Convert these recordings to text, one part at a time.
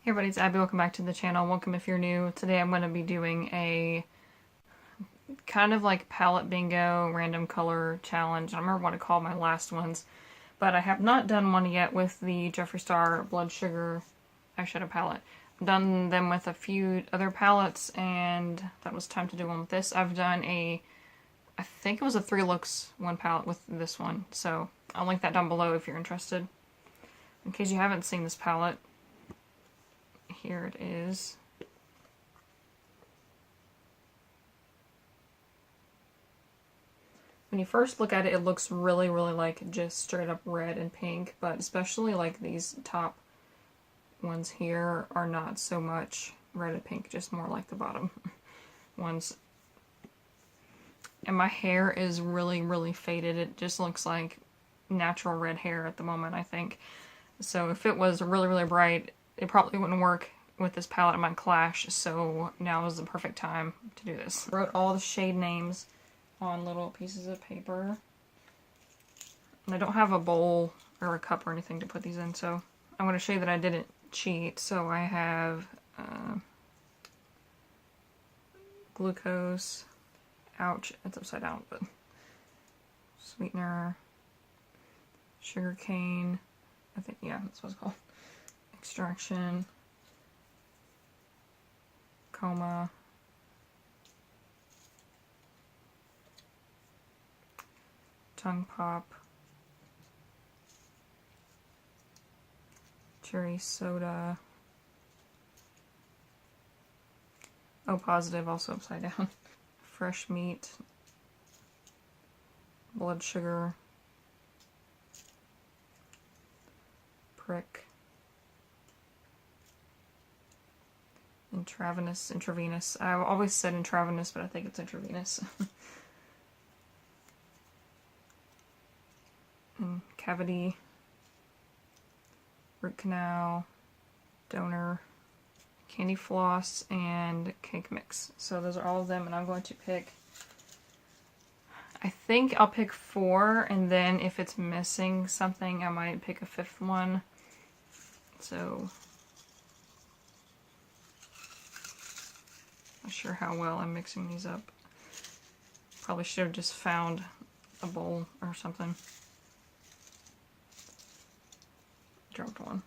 Hey everybody, it's Abby. Welcome back to the channel. Welcome if you're new. Today I'm going to be doing a kind of like palette bingo random color challenge. I don't remember what I called my last ones, but I have not done one yet with the Jeffree Star Blood Sugar eyeshadow palette. I've done them with a few other palettes, and that was time to do one with this. I've done I think it was a 3 looks one palette with this one, so I'll link that down below if you're interested. In case you haven't seen this palette, here it is. When you first look at it, it looks really like just straight up red and pink, but especially like these top ones here are not so much red and pink, just more like the bottom ones. And my hair is really faded. It just looks like natural red hair at the moment, I think. So if it was really bright, it probably wouldn't work with this palette. It might clash, so now is the perfect time to do this. I wrote all the shade names on little pieces of paper. And I don't have a bowl or a cup or anything to put these in, so I'm going to show you that I didn't cheat. So I have glucose, ouch, it's upside down, but sweetener, sugar cane, I think, yeah, that's what it's called. Extraction, coma, tongue pop, cherry soda, O positive, also upside down, fresh meat, blood sugar, prick, intravenous. I've always said intravenous, but I think it's intravenous. And cavity, root canal, donor, candy floss, and cake mix. So those are all of them, and I'm going to pick, I think I'll pick 4, and then if it's missing something, I might pick a 5th one. So not sure how well I'm mixing these up. Probably should have just found a bowl or something. Dropped one.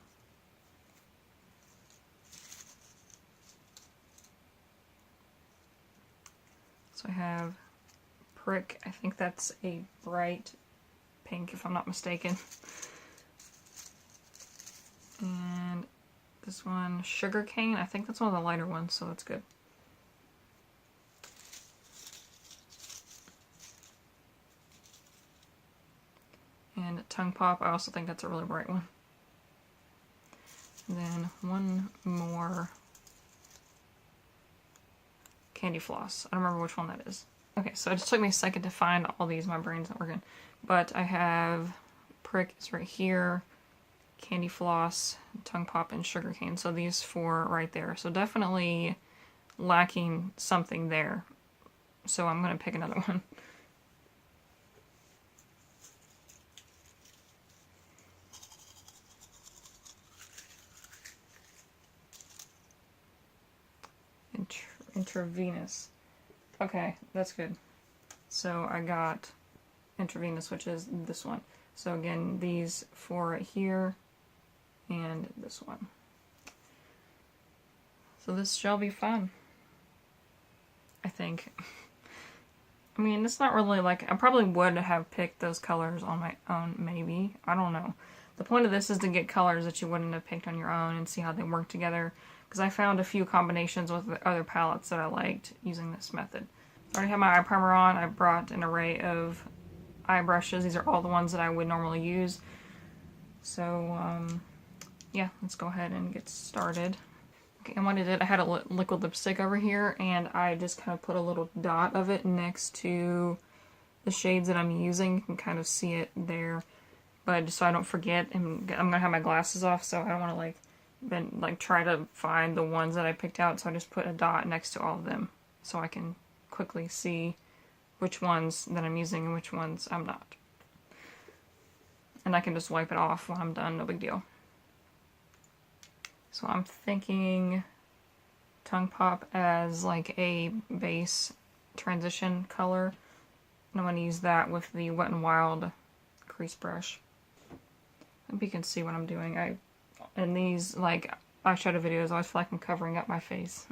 So I have prick. I think that's a bright pink if I'm not mistaken. And this one, sugar cane. I think that's one of the lighter ones, so that's good. And tongue pop, I also think that's a really bright one. And then one more candy floss. I don't remember which one that is. Okay, so it just took me a second to find all these. My brain's not working. But I have prick is right here, candy floss, tongue pop, and sugar cane. So these 4 right there. So definitely lacking something there. So I'm going to pick another one. Intravenous. Okay, that's good. So I got intravenous, which is this one. So again, these 4 right here, and this one. So this shall be fun, I think. I mean, it's not really like, I probably would have picked those colors on my own, maybe. I don't know. The point of this is to get colors that you wouldn't have picked on your own and see how they work together. Because I found a few combinations with the other palettes that I liked using this method. I already have my eye primer on. I brought an array of eye brushes. These are all the ones that I would normally use. So, yeah, let's go ahead and get started. Okay, and what I did, I had a liquid lipstick over here, and I just kind of put a little dot of it next to the shades that I'm using. You can kind of see it there. But just so I don't forget, and I'm going to have my glasses off, so I don't want to try to find the ones that I picked out, so I just put a dot next to all of them so I can quickly see which ones that I'm using and which ones I'm not. And I can just wipe it off when I'm done, no big deal. So I'm thinking Tongue Pop as like a base transition color. And I'm going to use that with the Wet n Wild crease brush. Hope you can see what I'm doing. In these like eyeshadow videos, I always feel like I'm covering up my face.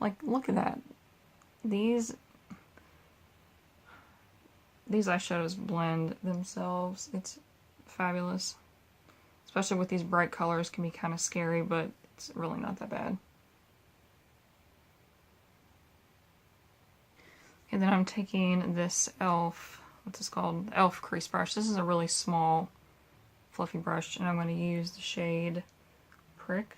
Like, look at that. These eyeshadows blend themselves. It's fabulous. Especially with these bright colors, can be kind of scary, but it's really not that bad. And then I'm taking this e.l.f., what's this called? The e.l.f. crease brush. This is a really small, fluffy brush, and I'm going to use the shade Prick.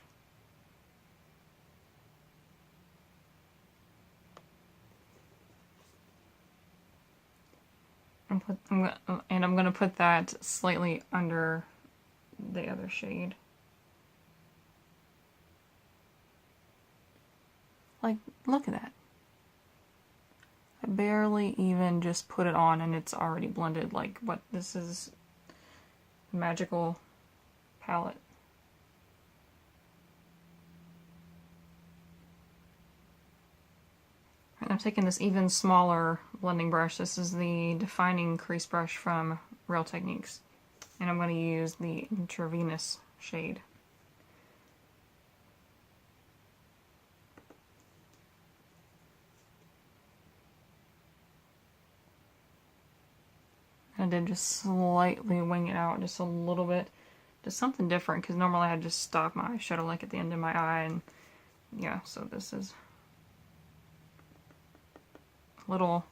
And I'm going to put that slightly under the other shade. Like, look at that. I barely even just put it on and it's already blended. Like, what? This is magical palette. And I'm taking this even smaller blending brush. This is the Defining Crease Brush from Real Techniques. And I'm going to use the Intravenous shade. I did just slightly wing it out, just a little bit. Just something different, because normally I just stop my eyeshadow like at the end of my eye, and yeah, so this is a little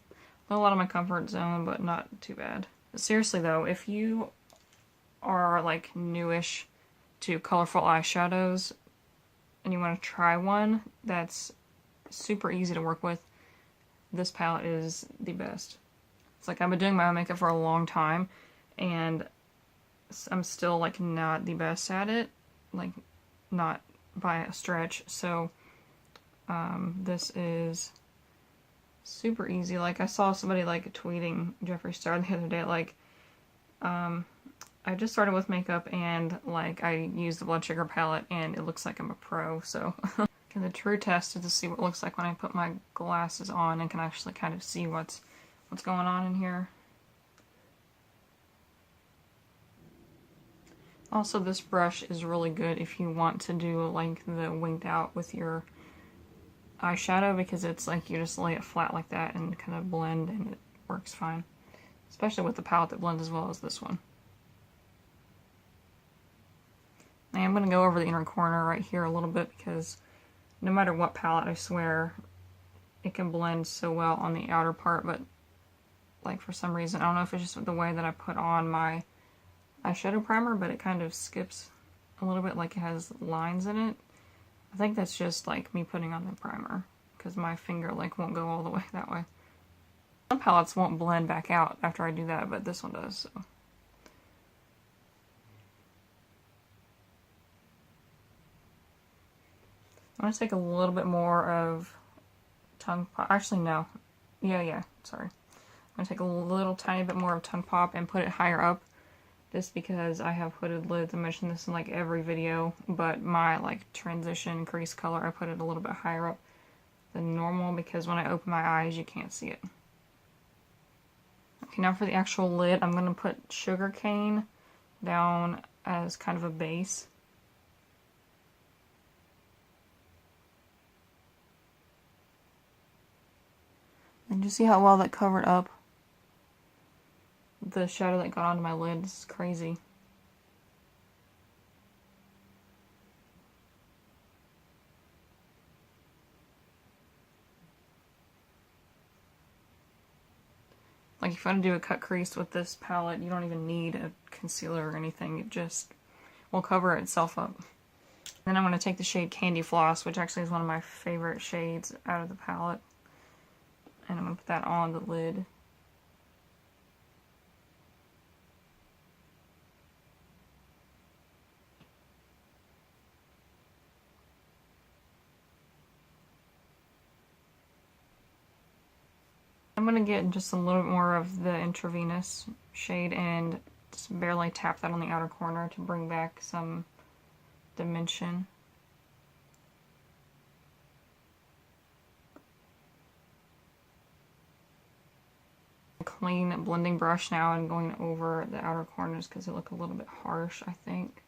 out of my comfort zone, but not too bad. But seriously though, if you are like newish to colorful eyeshadows and you want to try one that's super easy to work with, this palette is the best. It's like I've been doing my own makeup for a long time, and I'm still like not the best at it, like not by a stretch. So this is super easy. Like I saw somebody like tweeting Jeffree Star the other day, like I just started with makeup and like I used the blood sugar palette and it looks like I'm a pro. So and the true test is to see what it looks like when I put my glasses on and can actually kind of see what's going on in here. Also, this brush is really good if you want to do like the winged out with your eyeshadow, because it's like you just lay it flat like that and kind of blend and it works fine. Especially with the palette that blends as well as this one. And I'm going to go over the inner corner right here a little bit, because no matter what palette, I swear, it can blend so well on the outer part, but like for some reason, I don't know if it's just the way that I put on my eyeshadow primer, but it kind of skips a little bit, like it has lines in it. I think that's just like me putting on the primer, because my finger like won't go all the way that way. Some palettes won't blend back out after I do that, but this one does, so. I'm going to take a little bit more of Tongue Pop. Actually, no. Yeah, sorry. I'm going to take a little tiny bit more of Tongue Pop and put it higher up, just because I have hooded lids. I mentioned this in like every video, but my like transition crease color, I put it a little bit higher up than normal, because when I open my eyes, you can't see it. Okay, now for the actual lid, I'm going to put Sugarcane down as kind of a base. And you see how well that covered up the shadow that got onto my lid? This is crazy. Like if you want to do a cut crease with this palette, you don't even need a concealer or anything. It just will cover itself up. Then I'm going to take the shade Candy Floss, which actually is one of my favorite shades out of the palette. And I'm going to put that on the lid. I'm going to get just a little bit more of the intravenous shade and just barely tap that on the outer corner to bring back some dimension. Clean blending brush now and going over the outer corners because they look a little bit harsh, I think.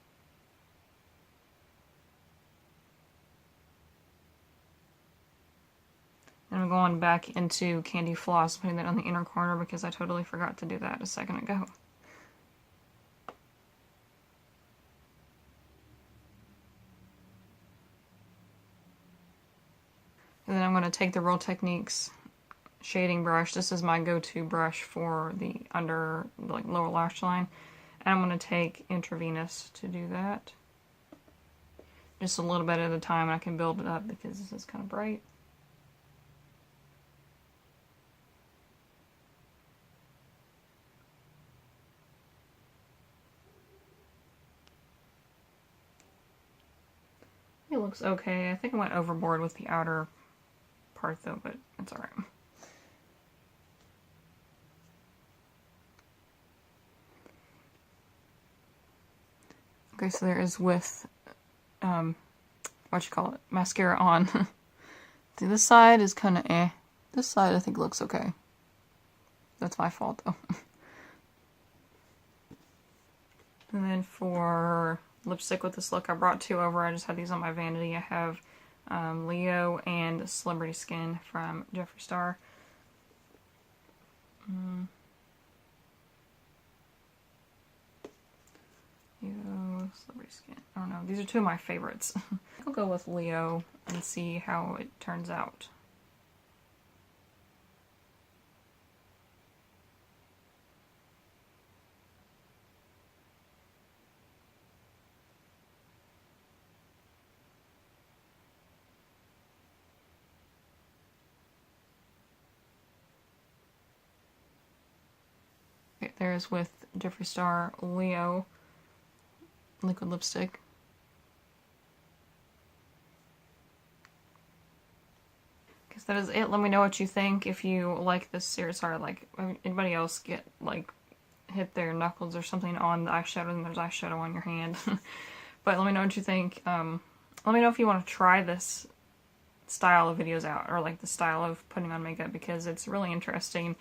And I'm going back into Candy Floss, putting that on the inner corner because I totally forgot to do that a second ago. And then I'm going to take the Real Techniques shading brush. This is my go-to brush for the under, like, lower lash line. And I'm going to take intravenous to do that. Just a little bit at a time, and I can build it up because this is kind of bright. It looks okay. I think I went overboard with the outer part though, but it's alright. Okay, so there is with, mascara on. See, this side is kind of eh. This side I think looks okay. That's my fault though. And then for lipstick with this look, I brought two over. I just had these on my vanity. I have Leo and Celebrity Skin from Jeffree Star. Leo, Celebrity Skin. I don't know. These are two of my favorites. I'll go with Leo and see how it turns out. Okay, there's with Jeffree Star Leo liquid lipstick. Guess that is it. Let me know what you think. If you like this series, sorry, like anybody else get like hit their knuckles or something on the eyeshadow and there's eyeshadow on your hand. But let me know what you think. Let me know if you want to try this style of videos out, or like the style of putting on makeup, because it's really interesting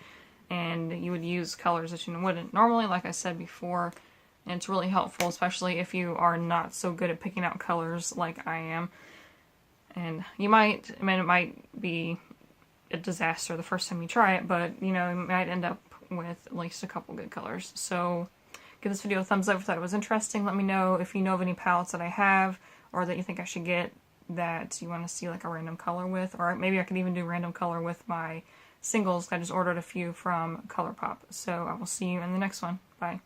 and you would use colors that you wouldn't normally, like I said before. And it's really helpful, especially if you are not so good at picking out colors like I am. And you might, I mean, it might be a disaster the first time you try it, but, you know, you might end up with at least a couple good colors. So give this video a thumbs up if that was interesting. Let me know if you know of any palettes that I have, or that you think I should get that you want to see like a random color with. Or maybe I could even do random color with my singles. I just ordered a few from ColourPop. So I will see you in the next one. Bye.